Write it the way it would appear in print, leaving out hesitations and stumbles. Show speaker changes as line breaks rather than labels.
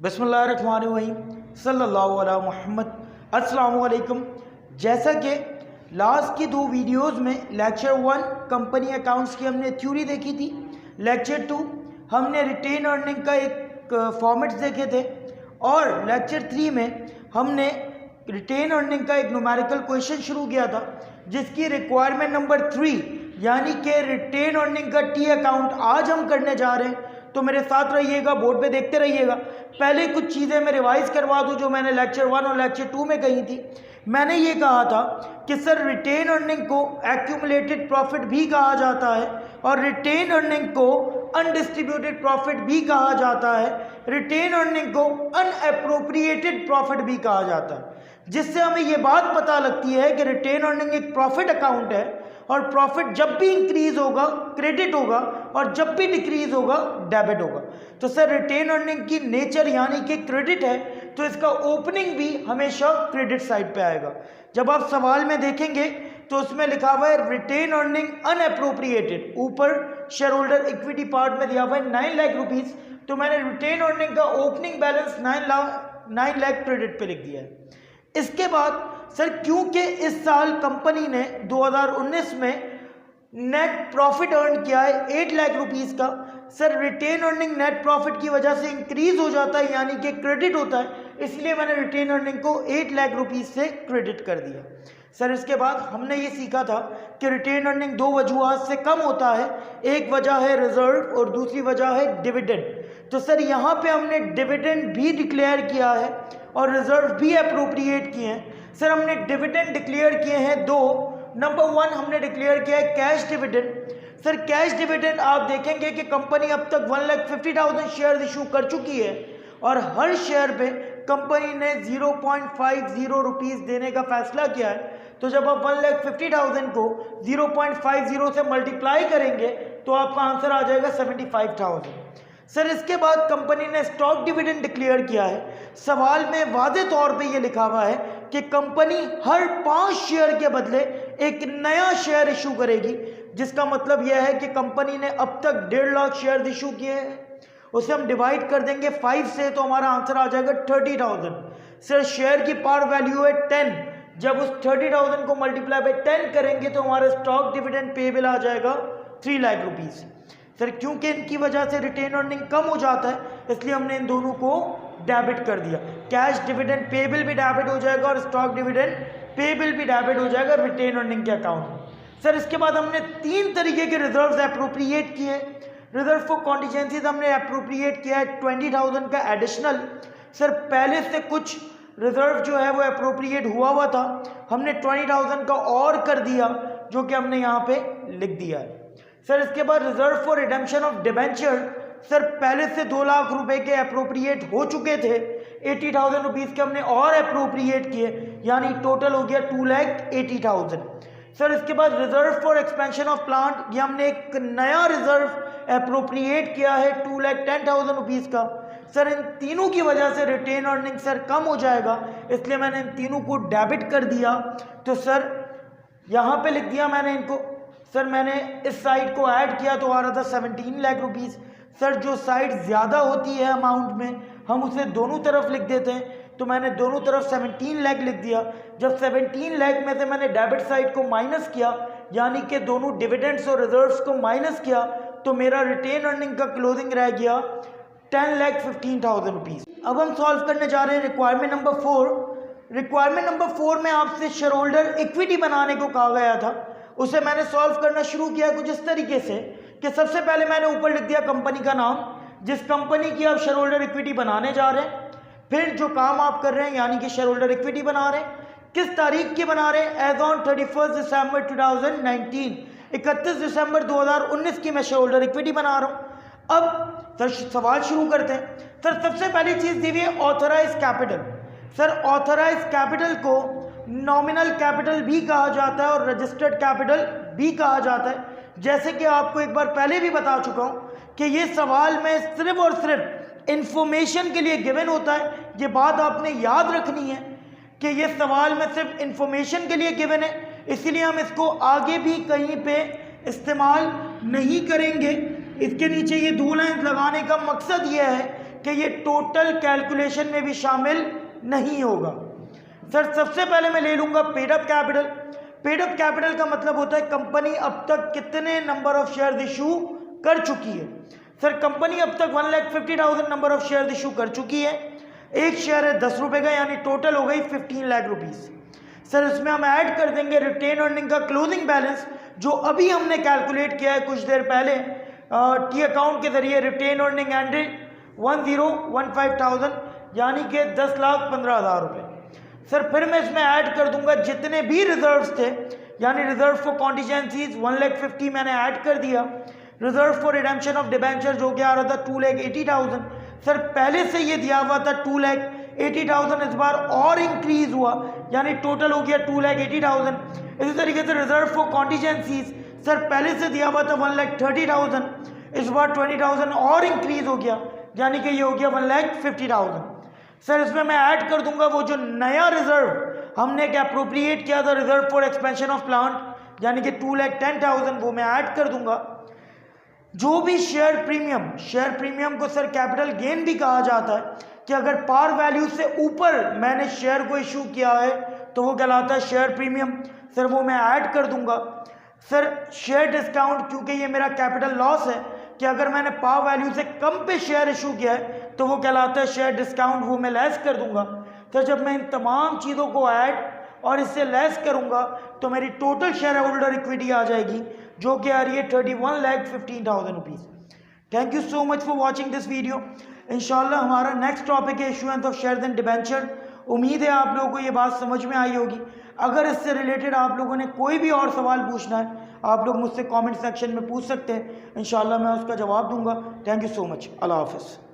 बिस्मिल्लाहिर्रहमानिर्रहीम सल्लल्लाहु अला मुहम्मद। अस्सलामु अलैकुम। जैसा कि लास्ट की दो वीडियोस में लेक्चर 1 कंपनी अकाउंट्स की हमने थ्योरी देखी थी, लेक्चर 2 हमने रिटेन अर्निंग का एक फॉर्मेट्स देखे थे और लेक्चर 3 में हमने रिटेन अर्निंग का एक न्यूमेरिकल क्वेश्चन शुरू किया था जिसकी रिक्वायरमेंट नंबर 3 यानी कि रिटेन अर्निंग का टी अकाउंट आज हम करने जा रहे हैं। तो मेरे साथ रहिएगा, बोर्ड पे देखते रहिएगा। पहले कुछ चीज़ें मैं रिवाइज करवा दूं जो मैंने लेक्चर 1 और लेक्चर 2 में कही थी। मैंने ये कहा था कि सर रिटेन अर्निंग को एक्यूमुलेटेड प्रॉफिट भी कहा जाता है और रिटेन अर्निंग को अनडिस्ट्रीब्यूटेड प्रॉफिट भी कहा जाता है, रिटेन अर्निंग को अनएप्रोप्रिएटेड प्रॉफिट भी कहा जाता है, जिससे हमें ये बात पता लगती है कि रिटेन अर्निंग एक प्रॉफिट अकाउंट है और प्रॉफिट जब भी इंक्रीज होगा क्रेडिट होगा और जब भी डिक्रीज होगा डेबिट होगा। तो सर रिटेन अर्निंग की नेचर यानी कि क्रेडिट है तो इसका ओपनिंग भी हमेशा क्रेडिट साइड पे आएगा। जब आप सवाल में देखेंगे तो उसमें लिखा हुआ है रिटेन अर्निंग अनएप्रोप्रिएटेड, ऊपर शेयर होल्डर इक्विटी पार्ट में दिया हुआ है 9 लाख रुपीज, तो मैंने रिटेन अर्निंग का ओपनिंग बैलेंस 9 लाख क्रेडिट पे लिख दिया है। इसके बाद सर क्योंकि इस साल कंपनी ने 2019 में नेट प्रॉफिट अर्न किया है 8 लाख रुपीस का, sir retain earning net profit की वजह से इंक्रीज हो जाता है यानी कि क्रेडिट होता है, इसलिए मैंने रिटेन अर्निंग को 8 लाख रुपीस से क्रेडिट कर दिया। सर इसके बाद हमने ये सीखा था कि रिटेन अर्निंग दो वजूहात से कम होता है, एक वजह है रिजर्व और दूसरी वजह है डिविडेंड। तो सर यहाँ पे हमने डिविडेंड भी डिक्लेयर किया है और रिजर्व भी अप्रोप्रिएट किए हैं। सर हमने डिविडेंड डिक्लेयर किए हैं दो। नंबर 1 हमने डिक्लेयर किया है cash dividend. Sir cash dividend आप देखेंगे कि कंपनी अब तक 1,50,000 शेयर इशू कर चुकी है और हर शेयर पे कंपनी ने 0.50 रुपीज़ देने का फैसला किया है। तो जब आप 1,50,000 को 0.50 से मल्टीप्लाई करेंगे तो आपका आंसर आ जाएगा 75,000। सर इसके बाद कंपनी ने स्टॉक डिविडेंड डिक्लेयर किया है। सवाल में वाज़े तौर पे ये लिखा हुआ है कि कंपनी हर 5 शेयर के बदले एक नया शेयर इशू करेगी, जिसका मतलब यह है कि कंपनी ने अब तक 1.5 लाख शेयर इशू किए हैं, उसे हम डिवाइड कर देंगे 5 से तो हमारा आंसर आ जाएगा 30,000। सर शेयर की पार वैल्यू है 10, जब उस 30,000 को मल्टीप्लाई बाय 10 करेंगे तो हमारा स्टॉक डिविडेंड पेबल आ जाएगा 3 लाख रुपीज़। सर क्योंकि इनकी वजह से रिटेन अर्निंग कम हो जाता है इसलिए हमने इन दोनों को डेबिट कर दिया। कैश डिविडेंड पेबल भी डेबिट हो जाएगा और स्टॉक डिविडेंड पेबल भी डेबिट हो जाएगा रिटेन अर्निंग के अकाउंट में। सर इसके बाद हमने 3 तरीके के रिजर्व्स अप्रोप्रिएट किए। रिजर्व फॉर कॉन्टीजेंसीज हमने अप्रोप्रिएट किया है 20,000 का एडिशनल। सर पहले से कुछ रिजर्व जो है वो अप्रोप्रिएट हुआ था, हमने 20,000 का और कर दिया जो कि हमने यहाँ पे लिख दिया है। सर इसके बाद reserve for redemption of debenture, sir पहले से 2 लाख रुपए के अप्रोप्रिएट हो चुके थे, 80,000 रुपीज़ के हमने और अप्रोप्रिएट किए यानी टोटल हो गया 2,80,000। सर इसके बाद reserve for expansion of plant, ये हमने एक नया रिजर्व अप्रोप्रिएट किया है 2,10,000 रुपीज़ का। सर इन तीनों की वजह से रिटेन अर्निंग सर कम हो जाएगा इसलिए मैंने इन तीनों को डेबिट कर दिया। तो सर यहाँ पे लिख दिया मैंने इनको। सर मैंने इस साइड को ऐड किया तो आ रहा था 17 लाख रुपीज़। सर जो साइड ज़्यादा होती है अमाउंट में हम उसे दोनों तरफ लिख देते हैं, तो मैंने दोनों तरफ 17 लाख लिख दिया। जब 17 लाख में से मैंने डेबिट साइड को माइनस किया यानी कि दोनों डिविडेंड्स और रिजर्व्स को माइनस किया तो मेरा रिटेन अर्निंग का क्लोजिंग रह गया 10,15,000 रुपीज़। अब हम सॉल्व करने जा रहे हैं रिक्वायरमेंट नंबर 4। रिक्वायरमेंट नंबर 4 में आपसे शेयर होल्डर इक्विटी बनाने को कहा गया था, उसे मैंने सॉल्व करना शुरू किया कुछ इस तरीके से कि सबसे पहले मैंने ऊपर लिख दिया कंपनी का नाम, जिस कंपनी की आप शेयर होल्डर इक्विटी बनाने जा रहे हैं, फिर जो काम आप कर रहे हैं यानी कि शेयर होल्डर इक्विटी बना रहे हैं, किस तारीख की बना रहे हैं, एज ऑन 31 दिसंबर 2019, 31 दिसंबर 2019 की मैं शेयर होल्डर इक्विटी बना रहा हूँ। अब सर सवाल शुरू करते हैं। सर सबसे पहली चीज़ दी हुई है authorise capital. Sir authorise capital को नॉमिनल कैपिटल भी कहा जाता है और रजिस्टर्ड कैपिटल भी कहा जाता है। जैसे कि आपको एक बार पहले भी बता चुका हूँ कि ये सवाल में सिर्फ और सिर्फ इंफॉर्मेशन के लिए गिवन होता है। ये बात आपने याद रखनी है कि ये सवाल में सिर्फ इंफॉर्मेशन के लिए गिवन है, इसीलिए हम इसको आगे भी कहीं पे इस्तेमाल नहीं करेंगे। इसके नीचे ये 2 लाइन लगाने का मकसद ये है कि ये टोटल कैलकुलेशन में भी शामिल नहीं होगा। सर सबसे पहले मैं ले लूँगा paid up capital. Paid up capital का मतलब होता है कंपनी अब तक कितने नंबर ऑफ शेयर इशू कर चुकी है। सर कंपनी अब तक 1,50,000 नंबर ऑफ शेयर इशू कर चुकी है। एक शेयर है 10 रुपये का, यानी टोटल हो गई 15 लाख रुपीज़। सर इसमें हम ऐड कर देंगे रिटेन अर्निंग का क्लोजिंग बैलेंस, जो अभी हमने कैलकुलेट किया है कुछ देर पहले टी अकाउंट के जरिए। रिटेन अर्निंग एंडेड 10,15,000, यानी कि 10,15,000 रुपये। सर फिर मैं इसमें ऐड कर दूंगा जितने भी रिजर्व्स थे, यानी रिजर्व फॉर कॉन्टीजेंसीज 1,50,000 मैंने ऐड कर दिया। Reserve for redemption of debenture जो कि आ रहा था 2,80,000। सर पहले से ये दिया हुआ था 2,80,000, इस बार और इंक्रीज हुआ, यानी टोटल हो गया 2,80,000। इसी तरीके से रिजर्व फॉर कॉन्टीजेंसीज सर पहले से दिया हुआ था 1,30,000, इस बार 20,000 और इंक्रीज हो गया, यानी कि ये हो गया 1,50,000। सर इसमें मैं ऐड कर दूंगा वो जो नया रिजर्व हमने क्या अप्रोप्रिएट किया था, reserve for expansion of plant, यानी कि 2,10,000, वो मैं ऐड कर दूंगा। जो भी शेयर प्रीमियम को सर कैपिटल गेन भी कहा जाता है, कि अगर पार वैल्यू से ऊपर मैंने शेयर को इशू किया है तो वो कहलाता है शेयर प्रीमियम। सर वो मैं ऐड कर दूंगा। सर शेयर डिस्काउंट, क्योंकि ये मेरा कैपिटल लॉस है कि अगर मैंने पार वैल्यू से कम पे शेयर इशू किया है तो वो कहलाता है शेयर डिस्काउंट, वो मैं लेस कर दूंगा। सर जब मैं इन तमाम चीज़ों को ऐड और इससे लेस करूंगा तो मेरी टोटल शेयर होल्डर इक्विटी आ जाएगी, जो कि आ रही है 31,15,000 rupees. Thank you so much for watching this video. इंशाल्लाह हमारा नेक्स्ट टॉपिक है issuance of shares and debenture. उम्मीद है आप लोगों को ये बात समझ में आई होगी। अगर इससे रिलेटेड आप लोगों ने कोई भी और सवाल पूछना है, आप लोग मुझसे कमेंट सेक्शन में पूछ सकते हैं, इंशाल्लाह मैं उसका जवाब दूंगा। Thank you so much. अल्लाह हाफ़िज़।